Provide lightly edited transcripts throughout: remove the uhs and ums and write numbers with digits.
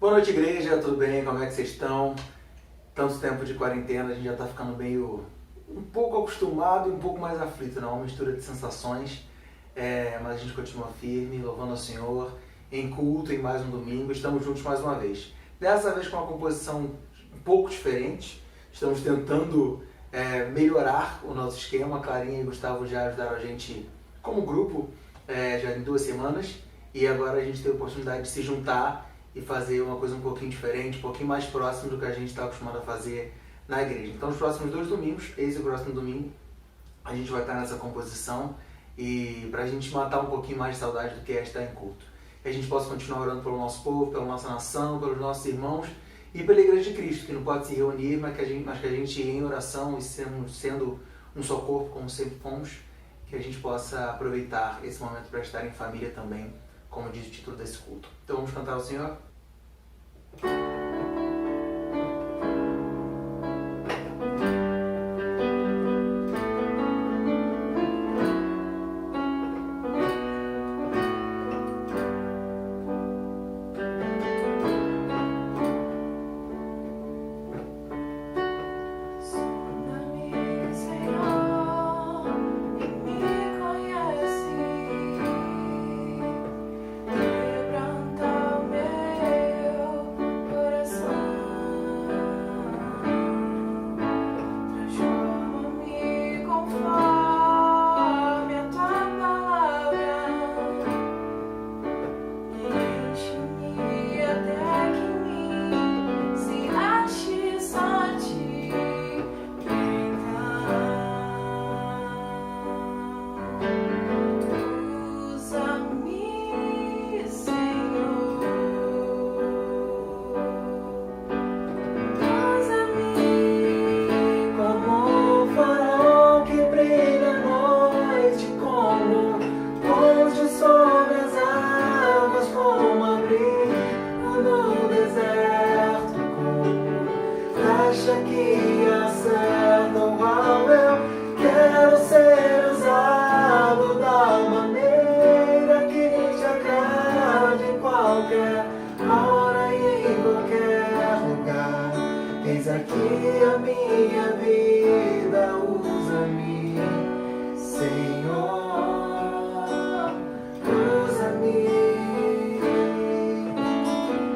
Boa noite, igreja, tudo bem? Como é que vocês estão? Tanto tempo de quarentena, a gente já está ficando meio um pouco acostumado e um pouco mais aflito, não? Uma mistura de sensações, mas a gente continua firme, louvando ao Senhor, em culto, em mais um domingo, estamos juntos mais uma vez. Dessa vez com uma composição um pouco diferente, estamos tentando melhorar o nosso esquema. A Clarinha e o Gustavo já ajudaram a gente como grupo já em 2 semanas, e agora a gente tem a oportunidade de se juntar e fazer uma coisa um pouquinho diferente, um pouquinho mais próximo do que a gente está acostumado a fazer na igreja. Então, os próximos 2 domingos, esse e o próximo domingo, a gente vai estar nessa composição, e para a gente matar um pouquinho mais de saudade do que é estar em culto. Que a gente possa continuar orando pelo nosso povo, pela nossa nação, pelos nossos irmãos e pela Igreja de Cristo, que não pode se reunir, mas que a gente em oração e sendo um só corpo, como sempre fomos, que a gente possa aproveitar esse momento para estar em família também, como diz o título desse culto. Então vamos cantar ao Senhor? Aqui a minha vida, usa-me, Senhor, usa-me,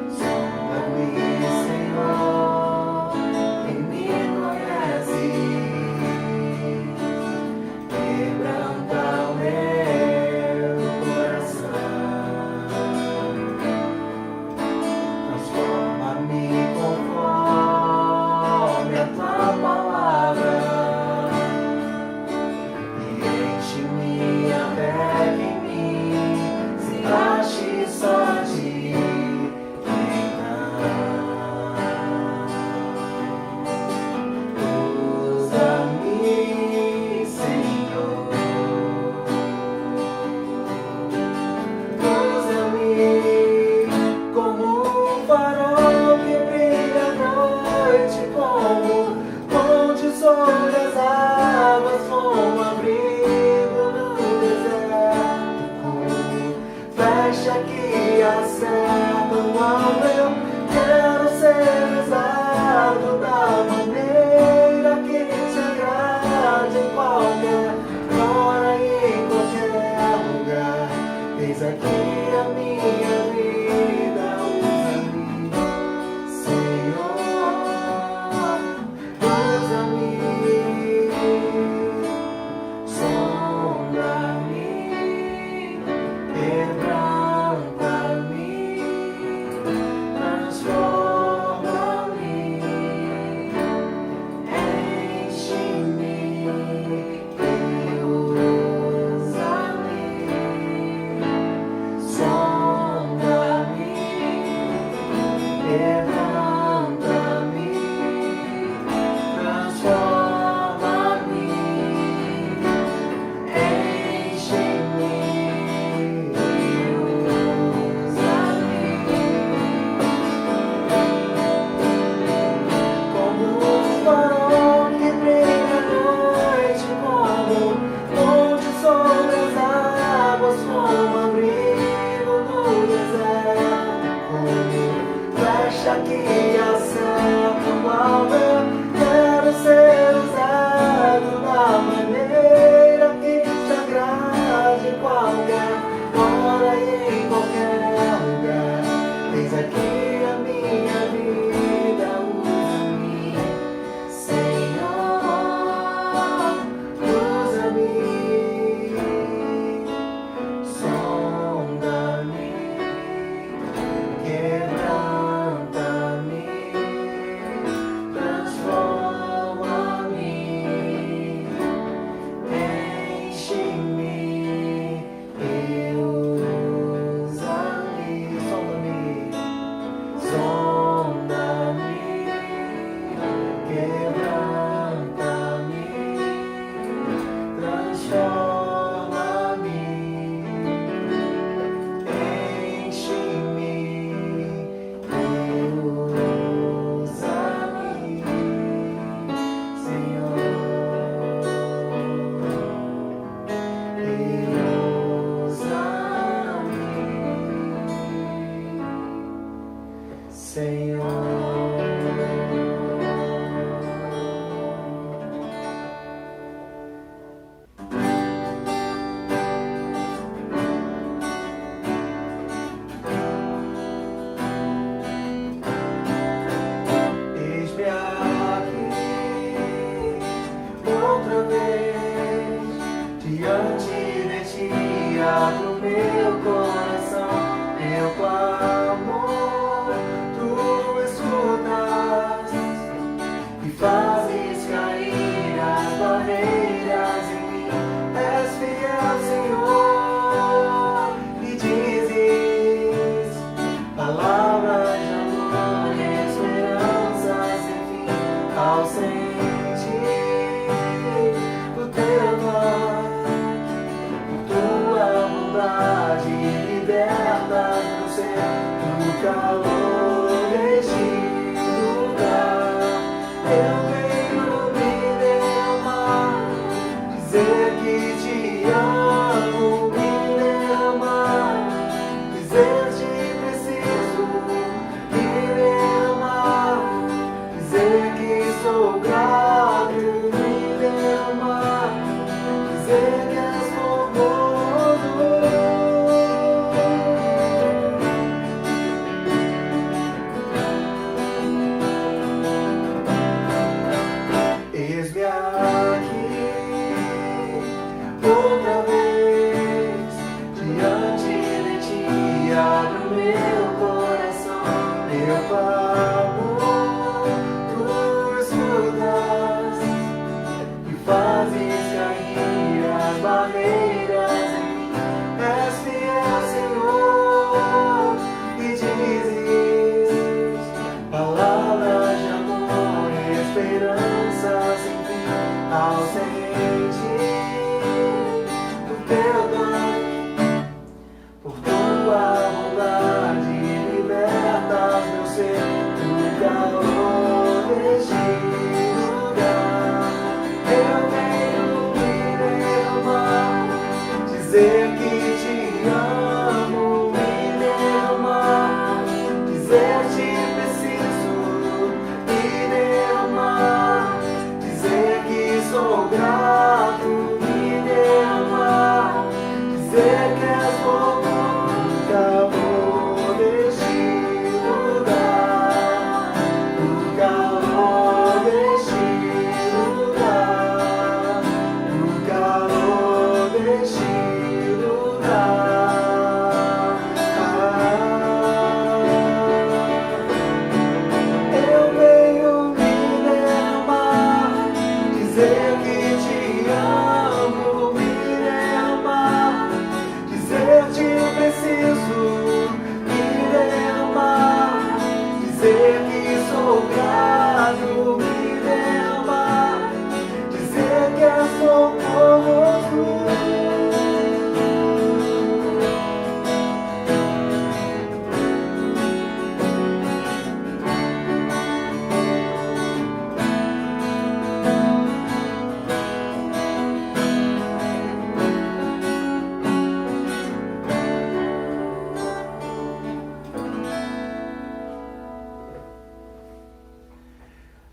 sonda-me, Senhor, e me conhece, quebranta o meu coração, transforma-me conforme a tua palavra, acha que acerta o mal, eu quero ser usado da maneira que te agrade em qualquer hora e em qualquer lugar. Eis aqui a minha vida, usa-me, Senhor, usa-me, sonda-me, quebranta-me, transforma-me, enche-me e usa-me, sonda-me, sonda-me, quebranta-me, transforma-me, enche-me e usa-me, Senhor, e usa-me, Senhor. Eis-me aqui outra vez, diante de ti abro meu coração, meu clamor, tu escutas e fazes cair as barreiras em mim. És fiel, Senhor, e dizes palavras de amor, esperanças, enfim, ao sentir o teu toque, por tua bondade, libertas no ser do calor deste lugar. Eu venho me derramar, dizer que te amo, me derramar, dizer te preciso, me derramar, dizer que sou grato, me derramar, dizer que és formoso. Eis-me aqui outra vez, diante de ti abro meu coração, meu clamor, tu escutas e fazes cair as barreiras em mim. És fiel, Senhor, e dizes palavras de amor, esperanças, enfim, ao sentir o teu toque, por tua bondade, libertas meu ser do calor deste lugar. Eu venho me derramar, dizer que te amo, me derramar, dizer te preciso, me derramar, dizer que sou grato, me derramar, dizer que és bom no calor deste lugar, no calor deste lugar, no calor deste lugar.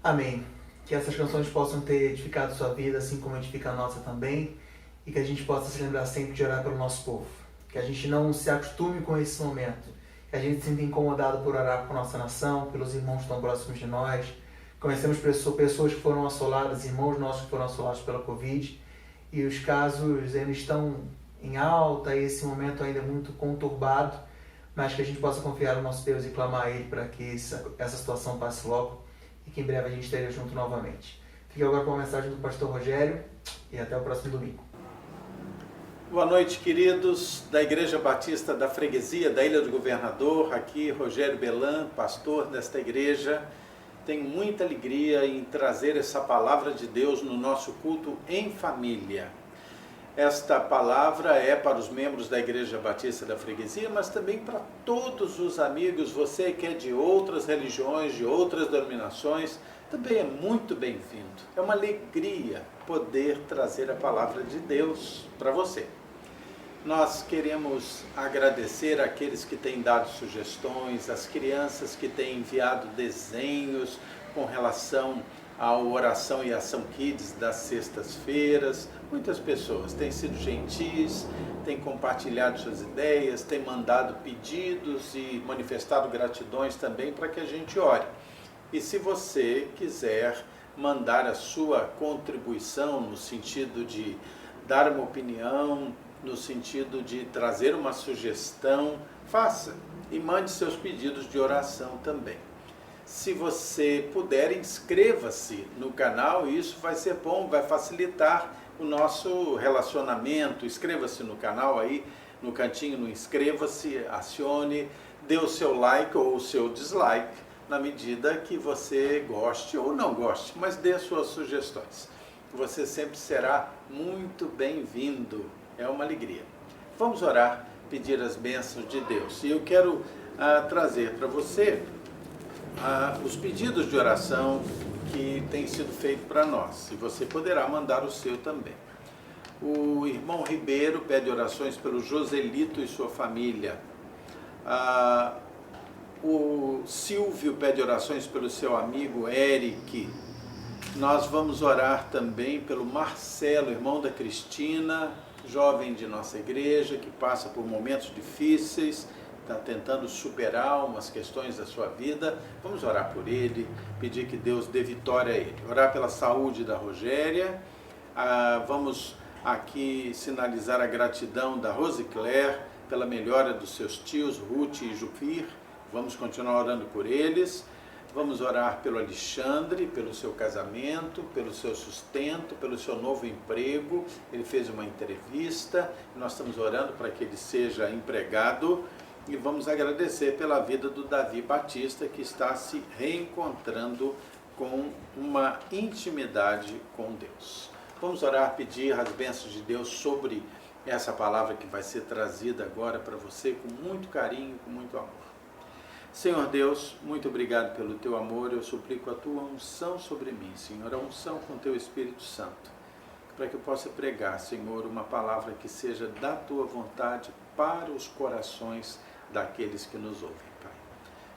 Amém. Que essas canções possam ter edificado sua vida, assim como edifica a nossa também, e que a gente possa se lembrar sempre de orar pelo nosso povo. Que a gente não se acostume com esse momento, que a gente se sinta incomodado por orar por nossa nação, pelos irmãos tão próximos de nós. Conhecemos pessoas que foram assoladas, irmãos nossos que foram assolados pela Covid, e os casos ainda estão em alta, e esse momento ainda é muito conturbado, mas que a gente possa confiar no nosso Deus e clamar a Ele para que essa situação passe logo e que em breve a gente esteja junto novamente. Fique agora com a mensagem do pastor Rogério e até o próximo domingo. Boa noite, queridos da Igreja Batista da Freguesia da Ilha do Governador. Aqui Rogério Belan, pastor desta igreja. Tenho muita alegria em trazer essa palavra de Deus no nosso culto em família. Esta palavra é para os membros da Igreja Batista da Freguesia, mas também para todos os amigos, você que é de outras religiões, de outras denominações, também é muito bem-vindo. É uma alegria poder trazer a palavra de Deus para você. Nós queremos agradecer àqueles que têm dado sugestões, às crianças que têm enviado desenhos com relação à oração e ação Kids das sextas-feiras. Muitas pessoas têm sido gentis, têm compartilhado suas ideias, têm mandado pedidos e manifestado gratidões também para que a gente ore. E se você quiser mandar a sua contribuição no sentido de dar uma opinião, no sentido de trazer uma sugestão, faça e mande seus pedidos de oração também. Se você puder, inscreva-se no canal, isso vai ser bom, vai facilitar o nosso relacionamento. Inscreva-se no canal aí, no cantinho, no inscreva-se, acione, dê o seu like ou o seu dislike, na medida que você goste ou não goste, mas dê as suas sugestões. Você sempre será muito bem-vindo. É uma alegria. Vamos orar, pedir as bênçãos de Deus. E eu quero trazer para você os pedidos de oração que têm sido feitos para nós. E você poderá mandar o seu também. O irmão Ribeiro pede orações pelo Joselito e sua família. O Silvio pede orações pelo seu amigo Eric. Nós vamos orar também pelo Marcelo, irmão da Cristina, jovem de nossa igreja, que passa por momentos difíceis, está tentando superar umas questões da sua vida. Vamos orar por ele, pedir que Deus dê vitória a ele. Orar pela saúde da Rogéria. Vamos aqui sinalizar a gratidão da Rosicler pela melhora dos seus tios, Ruth e Jupir. Vamos continuar orando por eles. Vamos orar pelo Alexandre, pelo seu casamento, pelo seu sustento, pelo seu novo emprego. Ele fez uma entrevista, nós estamos orando para que ele seja empregado. E vamos agradecer pela vida do Davi Batista, que está se reencontrando com uma intimidade com Deus. Vamos orar, pedir as bênçãos de Deus sobre essa palavra que vai ser trazida agora para você com muito carinho, com muito amor. Senhor Deus, muito obrigado pelo teu amor. Eu suplico a tua unção sobre mim, Senhor, a unção com teu Espírito Santo, para que eu possa pregar, Senhor, uma palavra que seja da tua vontade para os corações daqueles que nos ouvem, Pai.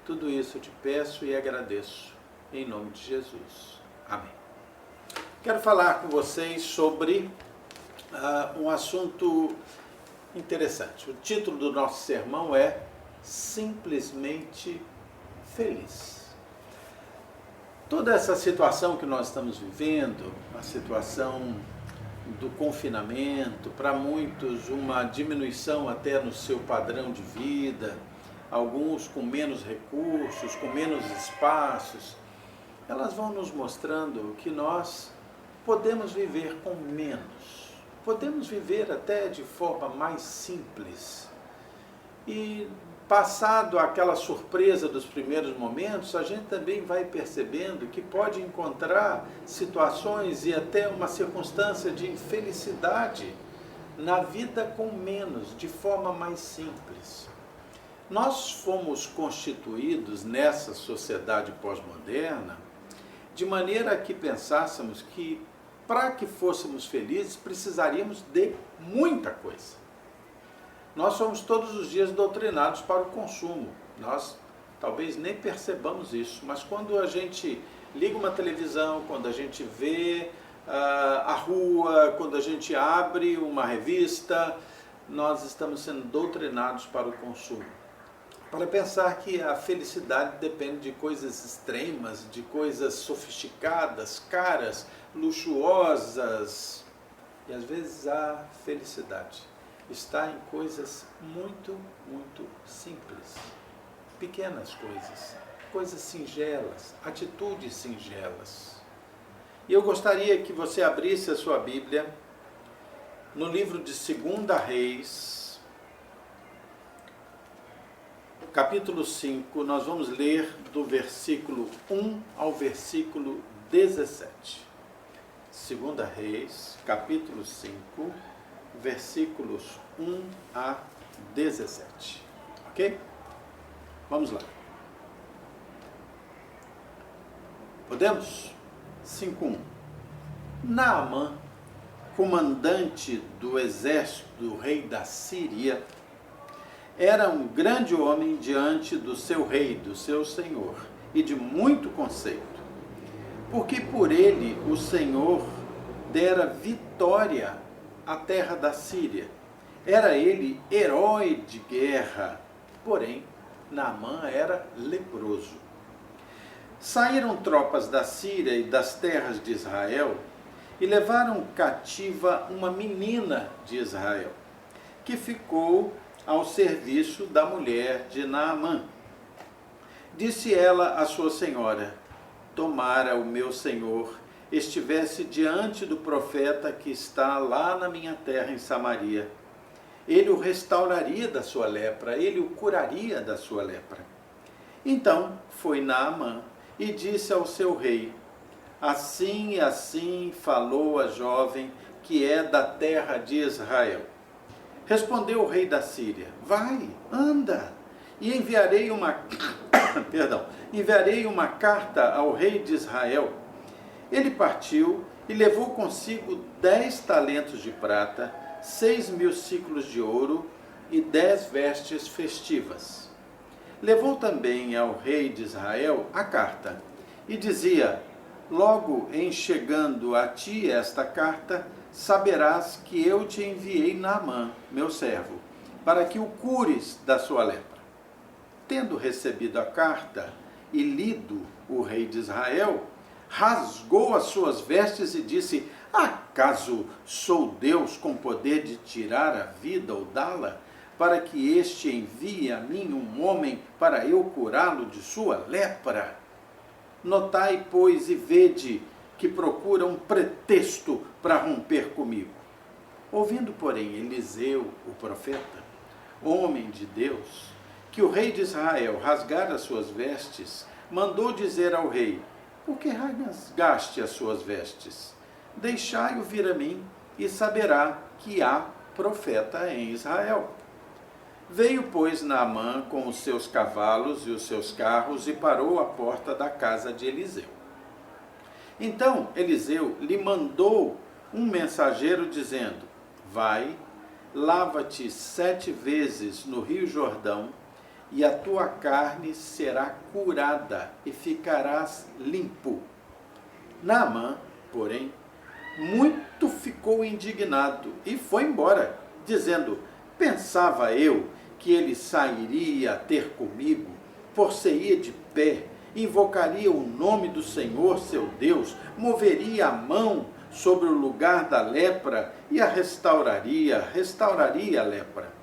Tudo isso eu te peço e agradeço, em nome de Jesus. Amém. Quero falar com vocês sobre um assunto interessante. O título do nosso sermão é Simplesmente Feliz. Toda essa situação que nós estamos vivendo, a situação do confinamento, para muitos uma diminuição até no seu padrão de vida, alguns com menos recursos, com menos espaços, elas vão nos mostrando que nós podemos viver com menos, podemos viver até de forma mais simples. E passado aquela surpresa dos primeiros momentos, a gente também vai percebendo que pode encontrar situações e até uma circunstância de infelicidade na vida com menos, de forma mais simples. Nós fomos constituídos nessa sociedade pós-moderna de maneira que pensássemos que para que fôssemos felizes precisaríamos de muita coisa. Nós somos todos os dias doutrinados para o consumo. Nós talvez nem percebamos isso, mas quando a gente liga uma televisão, quando a gente vê a rua, quando a gente abre uma revista, nós estamos sendo doutrinados para o consumo. Para pensar que a felicidade depende de coisas extremas, de coisas sofisticadas, caras, luxuosas. E às vezes a felicidade está em coisas muito, muito simples. Pequenas coisas, coisas singelas, atitudes singelas. E eu gostaria que você abrisse a sua Bíblia no livro de 2 Reis, capítulo 5, nós vamos ler do versículo 1 ao versículo 17. 2 Reis, capítulo 5, versículos 1 a 17. Ok? Vamos lá. Podemos? 5:1. Naamã, comandante do exército do rei da Síria, era um grande homem diante do seu rei, do seu senhor, e de muito conceito, porque por ele o Senhor dera vitória à terra da Síria. Era ele herói de guerra, porém Naamã era leproso. Saíram tropas da Síria e das terras de Israel e levaram cativa uma menina de Israel, que ficou ao serviço da mulher de Naamã. Disse ela à sua senhora: tomara o meu senhor estivesse diante do profeta que está lá na minha terra em Samaria. Ele o restauraria da sua lepra, ele o curaria da sua lepra. Então foi Naamã e disse ao seu rei: assim e assim falou a jovem que é da terra de Israel. Respondeu o rei da Síria: vai, anda, e enviarei uma carta ao rei de Israel. Ele partiu e levou consigo 10 talentos de prata, 6.000 siclos de ouro e 10 vestes festivas. Levou também ao rei de Israel a carta, e dizia: logo em chegando a ti esta carta, saberás que eu te enviei Naamã, meu servo, para que o cures da sua lepra. Tendo recebido a carta e lido, o rei de Israel rasgou as suas vestes e disse: acaso sou Deus com poder de tirar a vida ou dá-la, para que este envie a mim um homem para eu curá-lo de sua lepra? Notai, pois, e vede que procura um pretexto para romper comigo. Ouvindo, porém, Eliseu, o profeta, homem de Deus, que o rei de Israel rasgara as suas vestes, mandou dizer ao rei: por que rasgaste as suas vestes? Deixai-o vir a mim, e saberá que há profeta em Israel. Veio, pois, Naamã com os seus cavalos e os seus carros e parou à porta da casa de Eliseu. Então Eliseu lhe mandou um mensageiro dizendo: vai, lava-te 7 vezes no rio Jordão, e a tua carne será curada e ficarás limpo. Naamã, porém, muito ficou indignado e foi embora, dizendo: pensava eu que ele sairia ter comigo, por-se-ia de pé, invocaria o nome do Senhor seu Deus, moveria a mão sobre o lugar da lepra e a restauraria a lepra.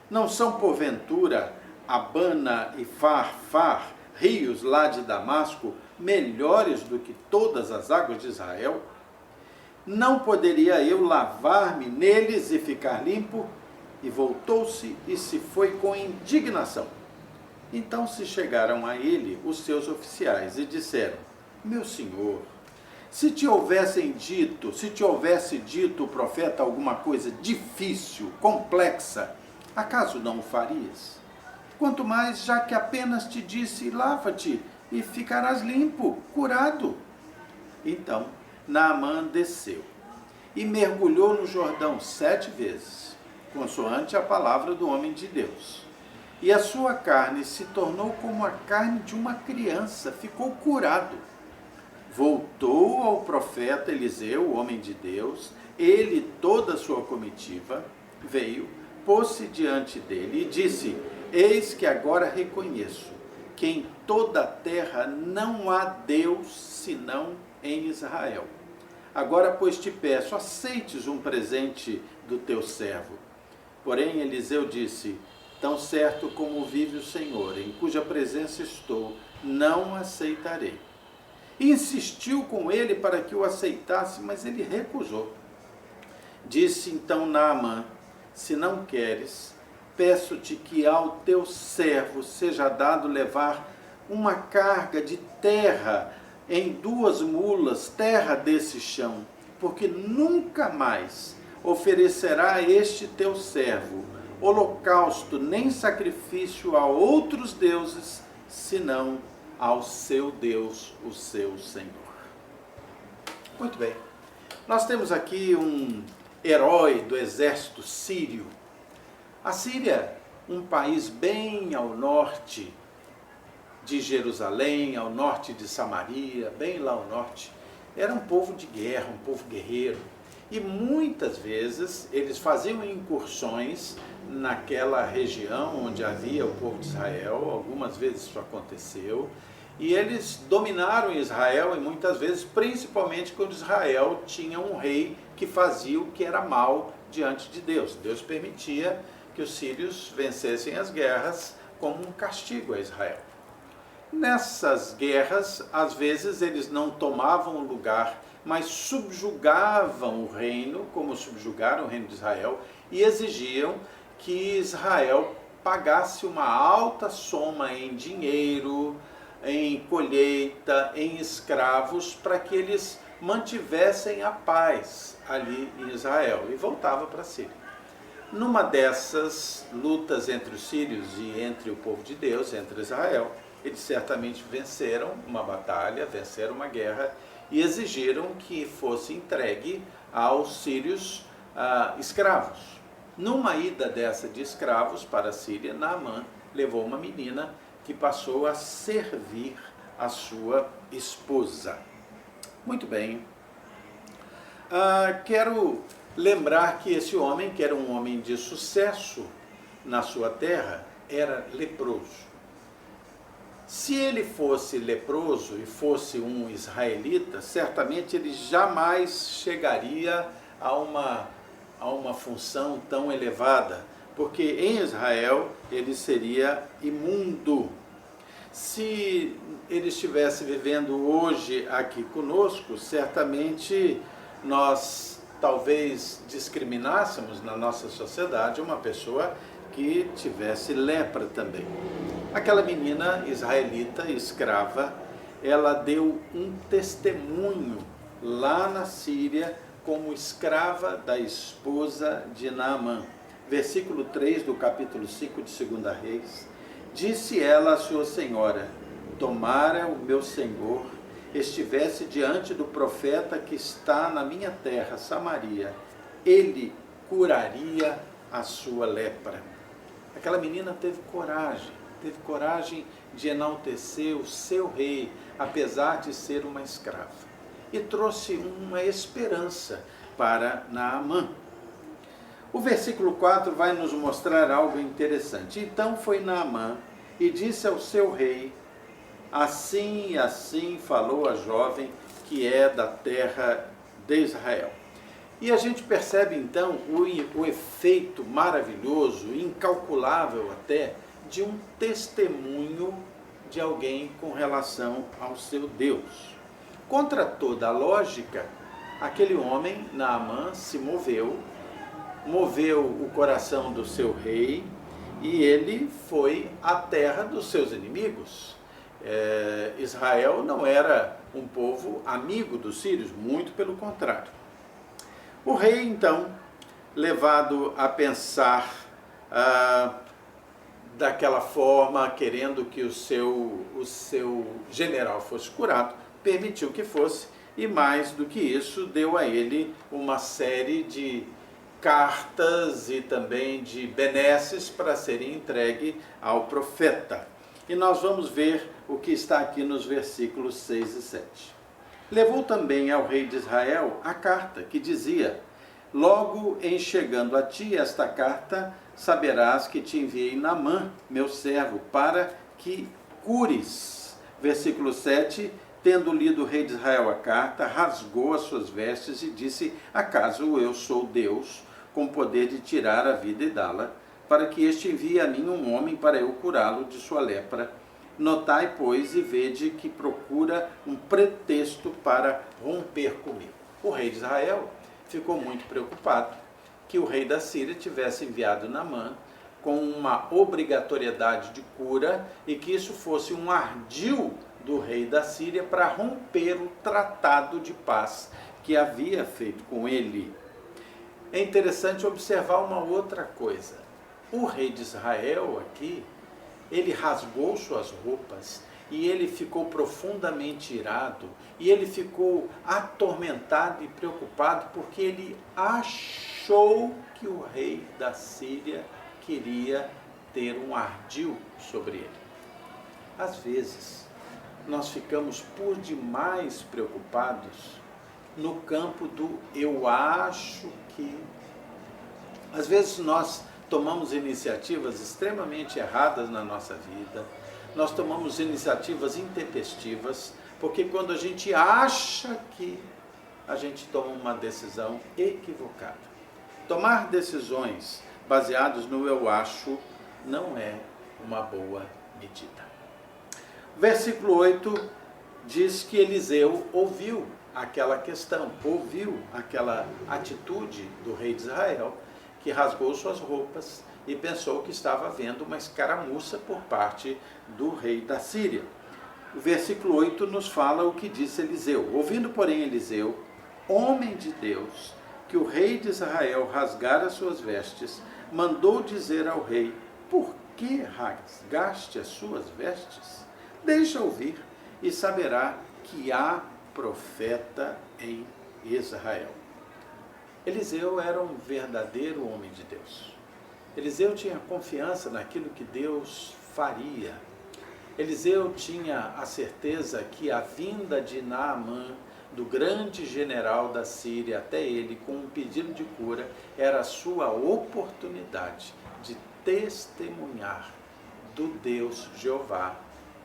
Não são porventura Abana e Farfar, rios lá de Damasco, melhores do que todas as águas de Israel? Não poderia eu lavar-me neles e ficar limpo? E voltou-se e se foi com indignação. Então se chegaram a ele os seus oficiais e disseram: meu senhor, se te houvesse dito o profeta alguma coisa difícil, complexa, acaso não o farias? Quanto mais, já que apenas te disse: lava-te e ficarás limpo, curado. Então Naamã desceu e mergulhou no Jordão 7 vezes, consoante a palavra do homem de Deus. E a sua carne se tornou como a carne de uma criança, ficou curado. voltou ao profeta Eliseu, o homem de Deus, ele e toda a sua comitiva, veio, pôs-se diante dele e disse: eis que agora reconheço que em toda a terra não há Deus senão em Israel. Agora, pois, te peço, aceites um presente do teu servo. Porém, Eliseu disse: tão certo como vive o Senhor, em cuja presença estou, não aceitarei. E insistiu com ele para que o aceitasse, mas ele recusou. Disse então Naamã: se não queres, peço-te que ao teu servo seja dado levar uma carga de terra em 2 mulas, terra desse chão, porque nunca mais oferecerá a este teu servo holocausto nem sacrifício a outros deuses, senão ao seu Deus, o seu Senhor. Muito bem, nós temos aqui um herói do exército sírio. A Síria, um país bem ao norte de Jerusalém, ao norte de Samaria, bem lá ao norte, era um povo de guerra, um povo guerreiro. E muitas vezes eles faziam incursões naquela região onde havia o povo de Israel, algumas vezes isso aconteceu, e eles dominaram Israel e muitas vezes, principalmente quando Israel tinha um rei que fazia o que era mal diante de Deus. Deus permitia que os sírios vencessem as guerras como um castigo a Israel. Nessas guerras, às vezes eles não tomavam o lugar, mas subjugavam o reino, como subjugaram o reino de Israel, e exigiam que Israel pagasse uma alta soma em dinheiro, em colheita, em escravos, para que eles mantivessem a paz ali em Israel, e voltava para a Síria. Numa dessas lutas entre os sírios e entre o povo de Deus, entre Israel, eles certamente venceram uma batalha, venceram uma guerra e exigiram que fosse entregue aos sírios escravos. Numa ida dessa de escravos para a Síria, Naamã levou uma menina que passou a servir a sua esposa. Muito bem. Quero lembrar que esse homem, que era um homem de sucesso na sua terra, era leproso. Se ele fosse leproso e fosse um israelita, certamente ele jamais chegaria a uma função tão elevada, porque em Israel ele seria imundo. Se ele estivesse vivendo hoje aqui conosco, certamente nós talvez discriminássemos na nossa sociedade uma pessoa que tivesse lepra também. Aquela menina israelita, escrava, ela deu um testemunho lá na Síria como escrava da esposa de Naamã. Versículo 3 do capítulo 5 de 2 Reis. Disse ela à sua senhora: tomara o meu senhor estivesse diante do profeta que está na minha terra, Samaria, ele curaria a sua lepra. Aquela menina teve coragem de enaltecer o seu rei, apesar de ser uma escrava. E trouxe uma esperança para Naamã. O versículo 4 vai nos mostrar algo interessante. Então foi Naamã e disse ao seu rei: assim e assim falou a jovem que é da terra de Israel. E a gente percebe então o efeito maravilhoso, incalculável até, de um testemunho de alguém com relação ao seu Deus. Contra toda a lógica, aquele homem, Naamã, se moveu o coração do seu rei e ele foi à terra dos seus inimigos. Israel não era um povo amigo dos sírios, muito pelo contrário. O rei, então, levado a pensar daquela forma, querendo que o seu general fosse curado, permitiu que fosse, e mais do que isso, deu a ele uma série de cartas e também de benesses para serem entregue ao profeta. E nós vamos ver o que está aqui nos versículos 6 e 7. Levou também ao rei de Israel a carta que dizia: logo em chegando a ti esta carta, saberás que te enviei Naamã, meu servo, para que cures. Versículo 7, tendo lido o rei de Israel a carta, rasgou as suas vestes e disse: acaso eu sou Deus, com poder de tirar a vida e dá-la, para que este envie a mim um homem para eu curá-lo de sua lepra? Notai, pois, e vede que procura um pretexto para romper comigo. O rei de Israel ficou muito preocupado que o rei da Síria tivesse enviado Naamã com uma obrigatoriedade de cura e que isso fosse um ardil do rei da Síria para romper o tratado de paz que havia feito com ele. É interessante observar uma outra coisa. O rei de Israel aqui, ele rasgou suas roupas e ele ficou profundamente irado e ele ficou atormentado e preocupado porque ele achou que o rei da Síria queria ter um ardil sobre ele. Às vezes, nós ficamos por demais preocupados no campo do eu acho que. Às vezes nós tomamos iniciativas extremamente erradas na nossa vida, nós tomamos iniciativas intempestivas, porque quando a gente acha que, a gente toma uma decisão equivocada. Tomar decisões baseadas no eu acho não é uma boa medida. Versículo 8 diz que Eliseu ouviu aquela questão, ouviu aquela atitude do rei de Israel, que rasgou suas roupas e pensou que estava havendo uma escaramuça por parte do rei da Síria. O versículo 8 nos fala o que disse Eliseu. Ouvindo, porém, Eliseu, homem de Deus, que o rei de Israel rasgara suas vestes, mandou dizer ao rei: por que rasgaste as suas vestes? Deixa ouvir e saberá que há profeta em Israel. Eliseu era um verdadeiro homem de Deus. Eliseu tinha confiança naquilo que Deus faria. Eliseu tinha a certeza que a vinda de Naamã, do grande general da Síria, até ele com um pedido de cura, era a sua oportunidade de testemunhar do Deus Jeová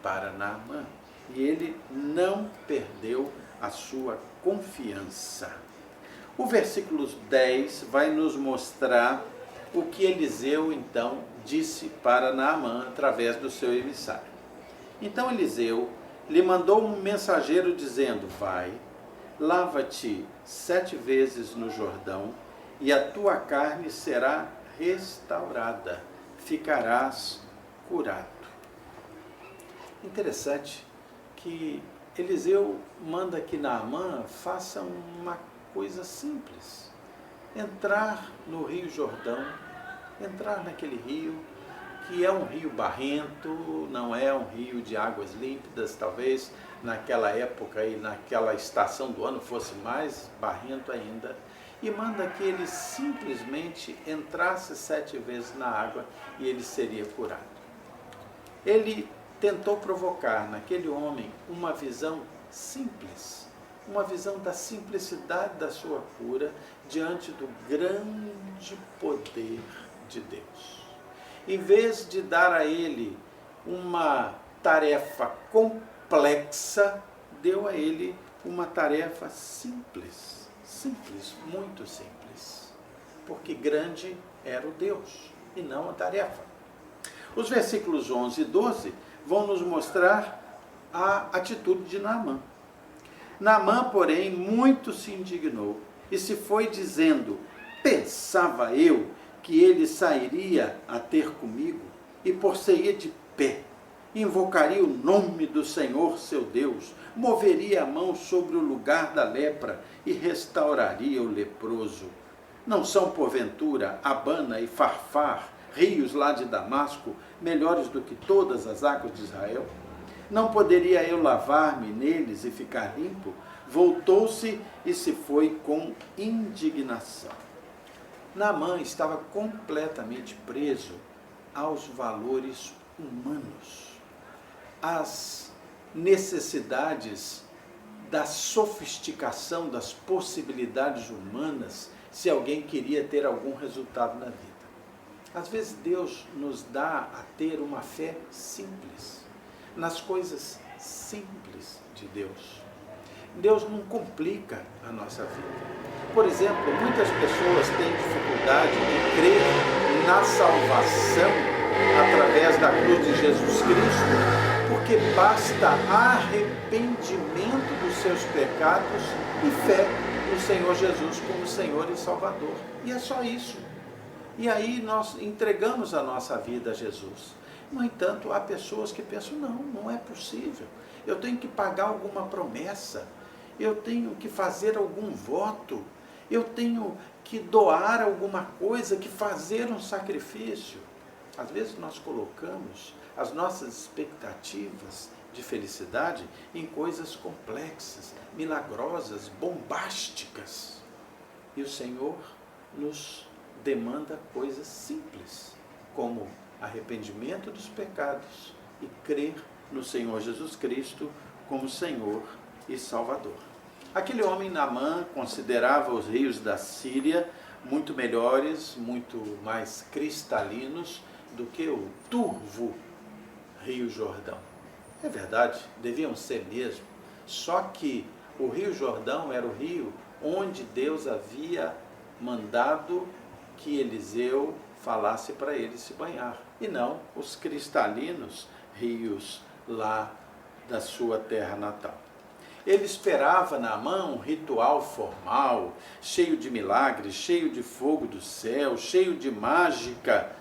para Naamã. E ele não perdeu a sua confiança. O versículo 10 vai nos mostrar o que Eliseu então disse para Naamã através do seu emissário. Então Eliseu lhe mandou um mensageiro dizendo: vai, lava-te 7 vezes no Jordão e a tua carne será restaurada, ficarás curado. Interessante que Eliseu manda que Naamã faça uma coisa simples: entrar no Rio Jordão, entrar naquele rio, que é um rio barrento, não é um rio de águas límpidas, talvez naquela época e naquela estação do ano fosse mais barrento ainda, e manda que ele simplesmente entrasse 7 vezes na água e ele seria curado. Ele tentou provocar naquele homem uma visão simples, uma visão da simplicidade da sua cura diante do grande poder de Deus. Em vez de dar a ele uma tarefa complexa, deu a ele uma tarefa simples, muito simples, porque grande era o Deus e não a tarefa. Os versículos 11 e 12 vão nos mostrar a atitude de Naamã. Naamã, porém, muito se indignou e se foi dizendo: pensava eu que ele sairia a ter comigo e por-se-ia de pé, invocaria o nome do Senhor seu Deus, moveria a mão sobre o lugar da lepra e restauraria o leproso. Não são, porventura, Abana e Farfar, rios lá de Damasco, melhores do que todas as águas de Israel? Não poderia eu lavar-me neles e ficar limpo? Voltou-se e se foi com indignação. Naamã estava completamente preso aos valores humanos, às necessidades da sofisticação das possibilidades humanas se alguém queria ter algum resultado na vida. Às vezes Deus nos dá a ter uma fé simples, nas coisas simples de Deus. Deus não complica a nossa vida. Por exemplo, muitas pessoas têm dificuldade de crer na salvação através da cruz de Jesus Cristo, porque basta arrependimento dos seus pecados e fé no Senhor Jesus como Senhor e Salvador. E é só isso. E aí nós entregamos a nossa vida a Jesus. No entanto, há pessoas que pensam, não é possível. Eu tenho que pagar alguma promessa, eu tenho que fazer algum voto, eu tenho que doar alguma coisa, que fazer um sacrifício. Às vezes nós colocamos as nossas expectativas de felicidade em coisas complexas, milagrosas, bombásticas. E o Senhor nos demanda coisas simples, como arrependimento dos pecados e crer no Senhor Jesus Cristo como Senhor e Salvador. Aquele homem, Naamã, considerava os rios da Síria muito melhores, muito mais cristalinos do que o turvo Rio Jordão. É verdade, deviam ser mesmo, só que o Rio Jordão era o rio onde Deus havia mandado que Eliseu falasse para ele se banhar, e não os cristalinos rios lá da sua terra natal. Ele esperava Naamã um ritual formal, cheio de milagres, cheio de fogo do céu, cheio de mágica,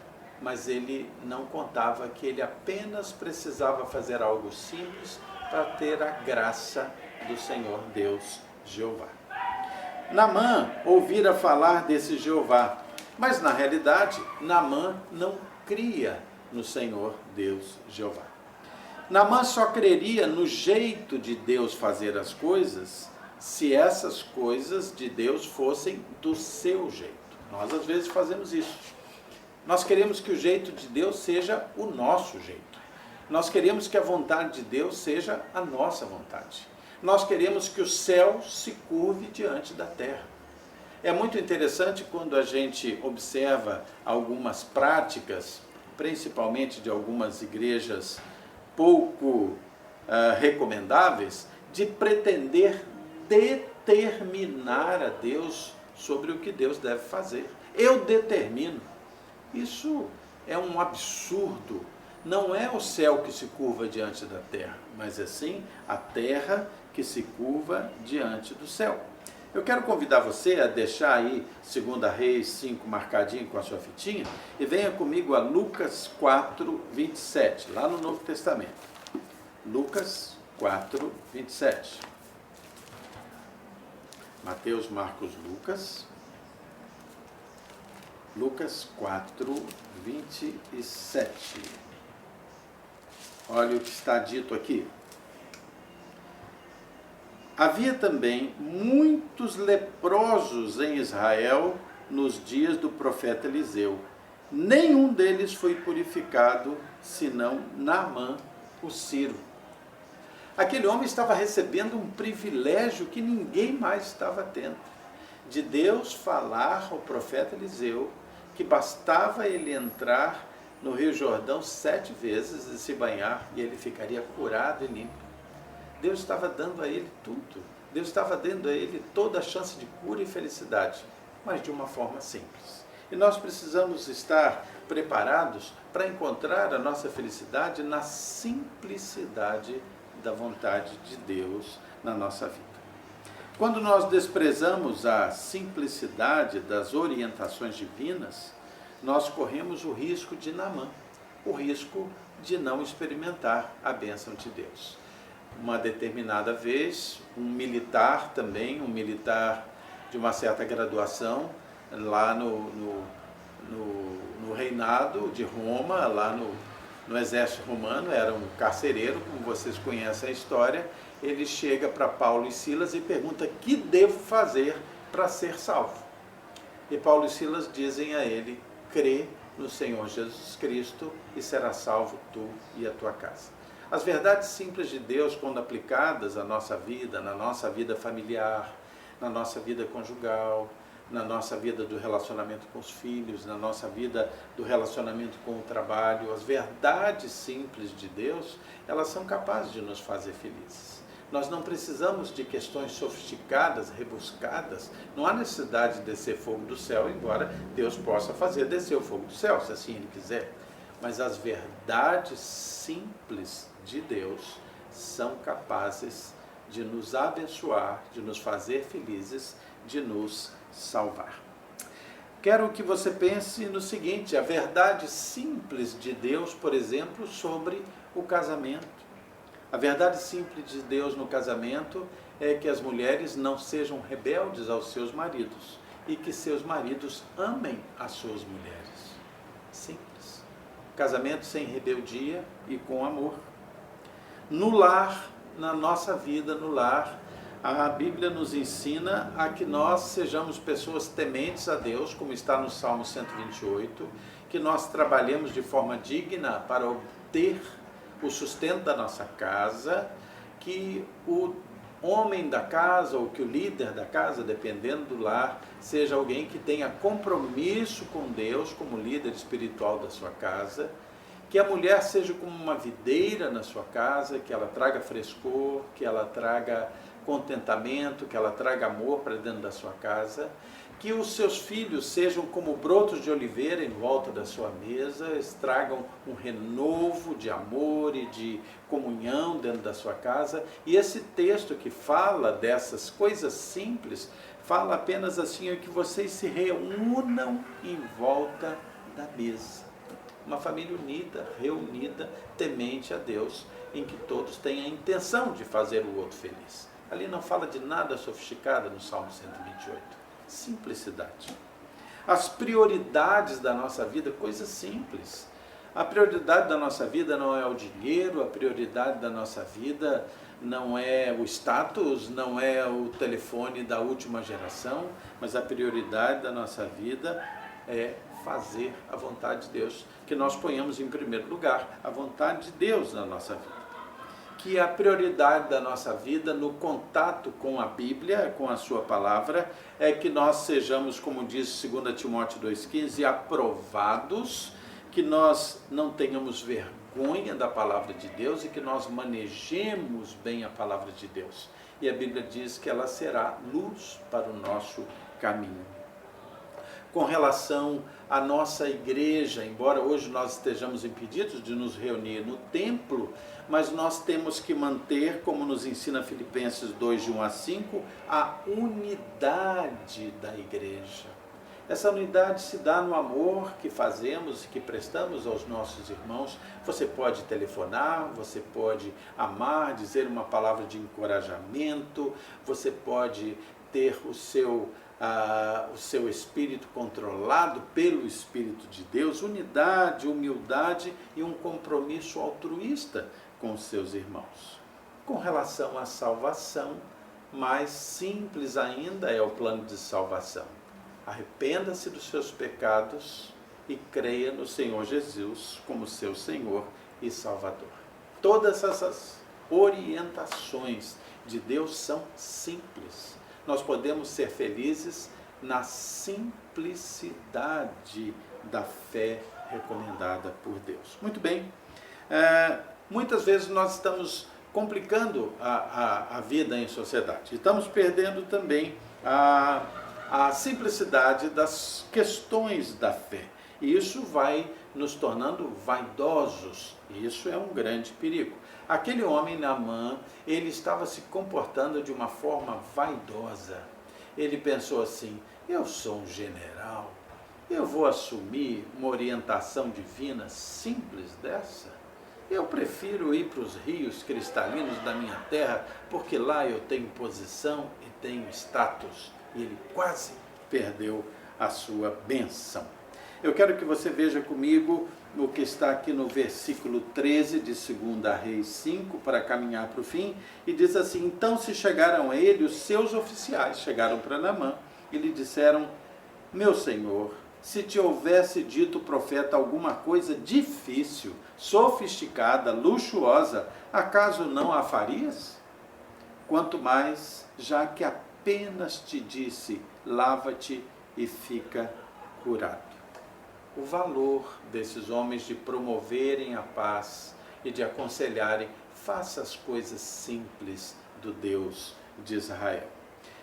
mas ele não contava que ele apenas precisava fazer algo simples para ter a graça do Senhor Deus Jeová. Naamã ouvira falar desse Jeová, mas na realidade Naamã não cria no Senhor Deus Jeová. Naamã só creria no jeito de Deus fazer as coisas se essas coisas de Deus fossem do seu jeito. Nós às vezes fazemos isso. Nós queremos que o jeito de Deus seja o nosso jeito. Nós queremos que a vontade de Deus seja a nossa vontade. Nós queremos que o céu se curve diante da terra. É muito interessante quando a gente observa algumas práticas, principalmente de algumas igrejas pouco recomendáveis, de pretender determinar a Deus sobre o que Deus deve fazer. Eu determino. Isso é um absurdo. Não é o céu que se curva diante da terra, mas é sim a terra que se curva diante do céu. Eu quero convidar você a deixar aí 2 Reis 5 marcadinho com a sua fitinha e venha comigo a Lucas 4, 27, lá no Novo Testamento. Lucas 4, 27. Mateus, Marcos, Lucas. Lucas 4, 27. Olha o que está dito aqui. Havia também muitos leprosos em Israel nos dias do profeta Eliseu. Nenhum deles foi purificado, senão Naamã, o sírio. Aquele homem estava recebendo um privilégio que ninguém mais estava tendo, de Deus falar ao profeta Eliseu que bastava ele entrar no Rio Jordão 7 vezes e se banhar e ele ficaria curado e limpo. Deus estava dando a ele tudo. Deus estava dando a ele toda a chance de cura e felicidade, mas de uma forma simples. E nós precisamos estar preparados para encontrar a nossa felicidade na simplicidade da vontade de Deus na nossa vida. Quando nós desprezamos a simplicidade das orientações divinas, nós corremos o risco de Naamã, o risco de não experimentar a bênção de Deus. Uma determinada vez, um militar de uma certa graduação, lá no reinado de Roma, lá no exército romano, era um carcereiro, como vocês conhecem a história. Ele chega para Paulo e Silas e pergunta: o que devo fazer para ser salvo? E Paulo e Silas dizem a ele: crê no Senhor Jesus Cristo e será salvo tu e a tua casa. As verdades simples de Deus, quando aplicadas à nossa vida, na nossa vida familiar, na nossa vida conjugal, na nossa vida do relacionamento com os filhos, na nossa vida do relacionamento com o trabalho, as verdades simples de Deus, elas são capazes de nos fazer felizes. Nós não precisamos de questões sofisticadas, rebuscadas. Não há necessidade de descer fogo do céu, embora Deus possa fazer descer o fogo do céu, se assim Ele quiser. Mas as verdades simples de Deus são capazes de nos abençoar, de nos fazer felizes, de nos salvar. Quero que você pense no seguinte: a verdade simples de Deus, por exemplo, sobre o casamento. A verdade simples de Deus no casamento é que as mulheres não sejam rebeldes aos seus maridos e que seus maridos amem as suas mulheres. Simples. Casamento sem rebeldia e com amor. No lar, na nossa vida no lar, a Bíblia nos ensina a que nós sejamos pessoas tementes a Deus, como está no Salmo 128, que nós trabalhemos de forma digna para obter o sustento da nossa casa, que o homem da casa ou que o líder da casa, dependendo do lar, seja alguém que tenha compromisso com Deus como líder espiritual da sua casa, que a mulher seja como uma videira na sua casa, que ela traga frescor, que ela traga contentamento, que ela traga amor para dentro da sua casa, que os seus filhos sejam como brotos de oliveira em volta da sua mesa, tragam um renovo de amor e de comunhão dentro da sua casa. E esse texto que fala dessas coisas simples, fala apenas assim, que vocês se reúnam em volta da mesa. Uma família unida, reunida, temente a Deus, em que todos têm a intenção de fazer o outro feliz. Ali não fala de nada sofisticado no Salmo 128. Simplicidade. As prioridades da nossa vida, coisas simples. A prioridade da nossa vida não é o dinheiro, a prioridade da nossa vida não é o status, não é o telefone da última geração, mas a prioridade da nossa vida é fazer a vontade de Deus, que nós ponhamos em primeiro lugar a vontade de Deus na nossa vida. Que a prioridade da nossa vida no contato com a Bíblia, com a sua palavra, é que nós sejamos, como diz 2 Timóteo 2,15, aprovados, que nós não tenhamos vergonha da palavra de Deus e que nós manejemos bem a palavra de Deus. E a Bíblia diz que ela será luz para o nosso caminho. Com relação à nossa igreja, embora hoje nós estejamos impedidos de nos reunir no templo, mas nós temos que manter, como nos ensina Filipenses 2, de 1 a 5, a unidade da igreja. Essa unidade se dá no amor que fazemos e que prestamos aos nossos irmãos. Você pode telefonar, você pode amar, dizer uma palavra de encorajamento, você pode ter o seu espírito controlado pelo Espírito de Deus, unidade, humildade e um compromisso altruísta com os seus irmãos. Com relação à salvação, mais simples ainda é o plano de salvação. Arrependa-se dos seus pecados e creia no Senhor Jesus como seu Senhor e Salvador. Todas essas orientações de Deus são simples. Nós podemos ser felizes na simplicidade da fé recomendada por Deus. Muito bem, muitas vezes nós estamos complicando a vida em sociedade. Estamos perdendo também a simplicidade das questões da fé. E isso vai nos tornando vaidosos. E isso é um grande perigo. Aquele homem, Naamã, ele estava se comportando de uma forma vaidosa. Ele pensou assim: eu sou um general, eu vou assumir uma orientação divina simples dessa? Eu prefiro ir para os rios cristalinos da minha terra, porque lá eu tenho posição e tenho status. E ele quase perdeu a sua bênção. Eu quero que você veja comigo o que está aqui no versículo 13 de 2 Reis 5, para caminhar para o fim, e diz assim: então se chegaram a ele os seus oficiais, chegaram para Naamã e lhe disseram: meu senhor, se te houvesse dito o profeta alguma coisa difícil, sofisticada, luxuosa, Acaso não a farias? Quanto mais, já que apenas te disse, lava-te e fica curado. O valor desses homens de promoverem a paz e de aconselharem, faça as coisas simples do Deus de Israel.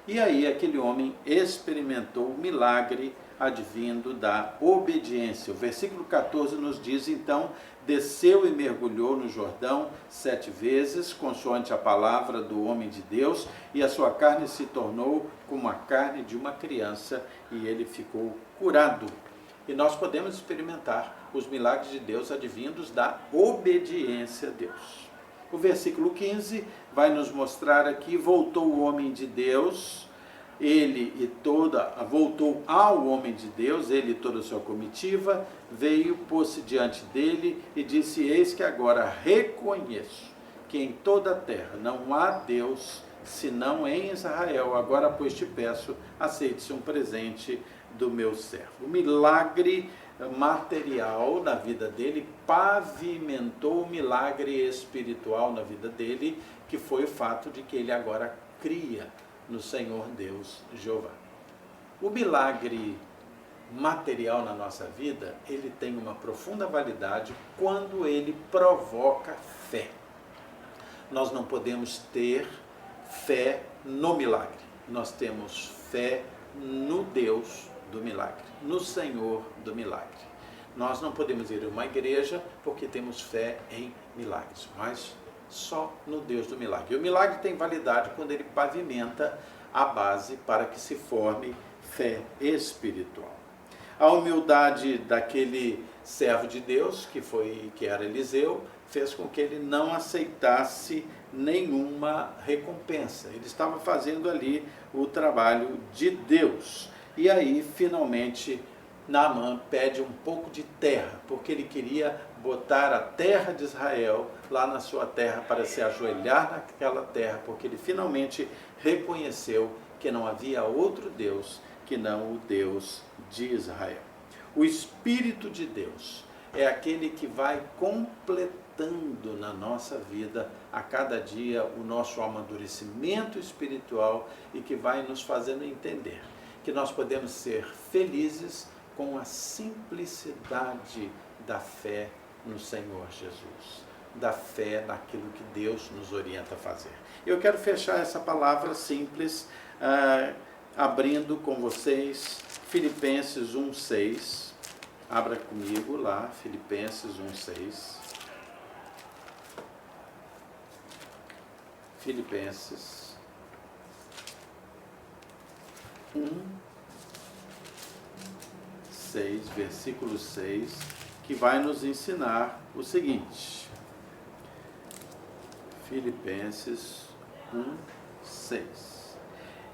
E aí aquele homem experimentou o milagre advindo da obediência. O versículo 14 nos diz, então, desceu e mergulhou no Jordão 7 vezes, consoante a palavra do homem de Deus, e a sua carne se tornou como a carne de uma criança, e ele ficou curado. E nós podemos experimentar os milagres de Deus advindos da obediência a Deus. O versículo 15 vai nos mostrar aqui, voltou o homem de Deus, voltou ao homem de Deus, ele e toda a sua comitiva, veio, pôs-se diante dele e disse, eis que agora reconheço que em toda a terra não há Deus, senão em Israel. Agora, pois, te peço, aceite-se um presente do meu servo. O milagre material na vida dele pavimentou o milagre espiritual na vida dele, que foi o fato de que ele agora cria no Senhor Deus Jeová. O milagre material na nossa vida, ele tem uma profunda validade quando ele provoca fé. Nós não podemos ter fé no milagre, nós temos fé no Deus do milagre, no Senhor do milagre. Nós não podemos ir a uma igreja porque temos fé em milagres, mas só no Deus do milagre. E o milagre tem validade quando ele pavimenta a base para que se forme fé espiritual. A humildade daquele servo de Deus, que era Eliseu, fez com que ele não aceitasse nenhuma recompensa. Ele estava fazendo ali o trabalho de Deus. E aí, finalmente, Naamã pede um pouco de terra, porque ele queria botar a terra de Israel lá na sua terra para se ajoelhar naquela terra, porque ele finalmente reconheceu que não havia outro Deus que não o Deus de Israel. O Espírito de Deus é aquele que vai completando na nossa vida a cada dia o nosso amadurecimento espiritual e que vai nos fazendo entender que nós podemos ser felizes com a simplicidade da fé no Senhor Jesus, da fé naquilo que Deus nos orienta a fazer. Eu quero fechar essa palavra simples, abrindo com vocês Filipenses 1:6. Abra comigo lá, Filipenses 1:6. Filipenses 1:6, versículo 6, que vai nos ensinar o seguinte. Filipenses 1:6.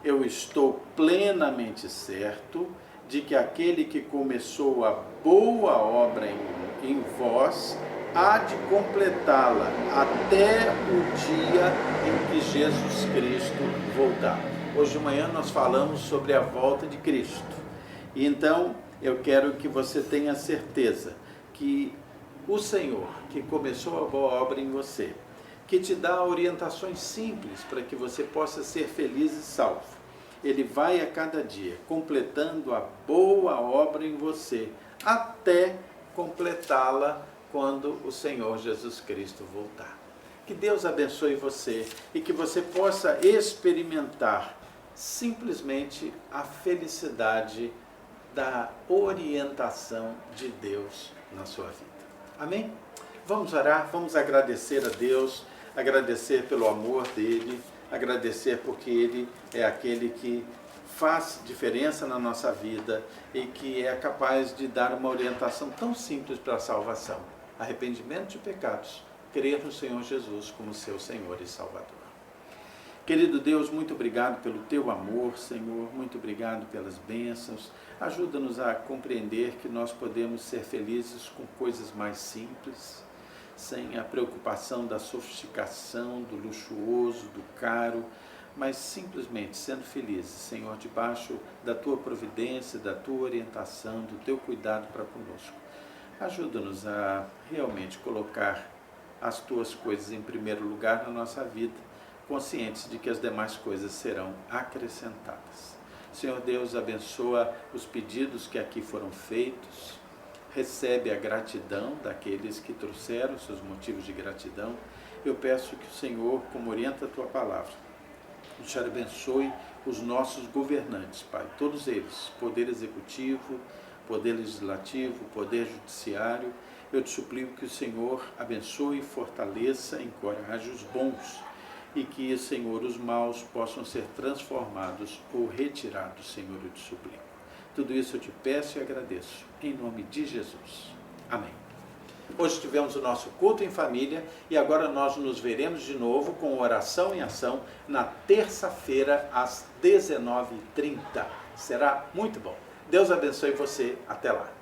Eu estou plenamente certo de que aquele que começou a boa obra em vós há de completá-la até o dia em que Jesus Cristo voltar. Hoje de manhã nós falamos sobre a volta de Cristo. E então eu quero que você tenha certeza que o Senhor, que começou a boa obra em você, que te dá orientações simples para que você possa ser feliz e salvo, ele vai a cada dia completando a boa obra em você, até completá-la quando o Senhor Jesus Cristo voltar. Que Deus abençoe você e que você possa experimentar simplesmente a felicidade da orientação de Deus na sua vida. Amém? Vamos orar, vamos agradecer a Deus, agradecer pelo amor dele, agradecer porque ele é aquele que faz diferença na nossa vida e que é capaz de dar uma orientação tão simples para a salvação. Arrependimento de pecados, crer no Senhor Jesus como seu Senhor e Salvador. Querido Deus, muito obrigado pelo teu amor, Senhor, muito obrigado pelas bênçãos. Ajuda-nos a compreender que nós podemos ser felizes com coisas mais simples, sem a preocupação da sofisticação, do luxuoso, do caro, mas simplesmente sendo felizes, Senhor, debaixo da tua providência, da tua orientação, do teu cuidado para conosco. Ajuda-nos a realmente colocar as tuas coisas em primeiro lugar na nossa vida, conscientes de que as demais coisas serão acrescentadas. Senhor Deus, abençoa os pedidos que aqui foram feitos, recebe a gratidão daqueles que trouxeram seus motivos de gratidão. Eu peço que o Senhor, como orienta a tua palavra, o Senhor abençoe os nossos governantes, Pai, todos eles, Poder Executivo, Poder Legislativo, Poder Judiciário. Eu te suplico que o Senhor abençoe, fortaleça, encoraje os bons e que, Senhor, os maus possam ser transformados ou retirados, Senhor, eu te suplico. Tudo isso eu te peço e agradeço, em nome de Jesus. Amém. Hoje tivemos o nosso culto em família e agora nós nos veremos de novo com oração em ação na terça-feira às 19h30. Será muito bom. Deus abençoe você. Até lá.